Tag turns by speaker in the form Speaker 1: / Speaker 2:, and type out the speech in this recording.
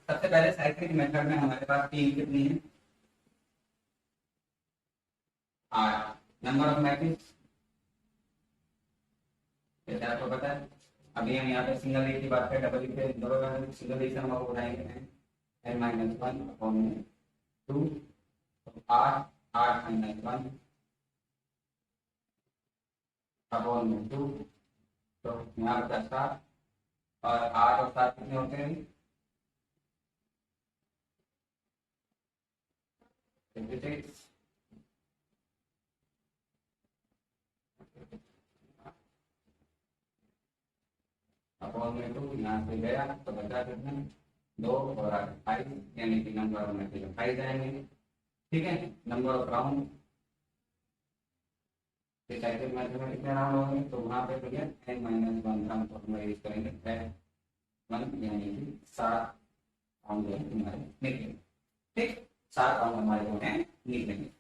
Speaker 1: सबसे पहले cyclic method में हमारे पास टीम कितनी है? 8। नंबर ऑफ मैट्रिक्स जैसे आपको पता है, अभी हम यहाँ पे सिंगल ए की बात करें, डबल ए पे दोनों सिंगल ए से हम लोग उठाएंगे n माइनस वन अपॉन में 2, तो 8 8 माइनस 1 अपॉन में 2, तो यहाँ पर 7 और 8 और 7 कितने होते हैं? 56 अपॉन में 2, यहाँ से गया तो बचा कितना? 2 और 8 5, यानी कि नंबर ऑफ मैट्रिक्स 5 जाएंगे। ठीक है, number of round cycle method में कितने राउंड होंगे? तो वहाँ पे भैया n माइनस 1 राउंड को हम यूज करेंगे 1, यानी कि 7 राउंड जो है तुम्हारे निकलेंगे। ठीक, 7 राउंड हमारे जो है निकलेंगे।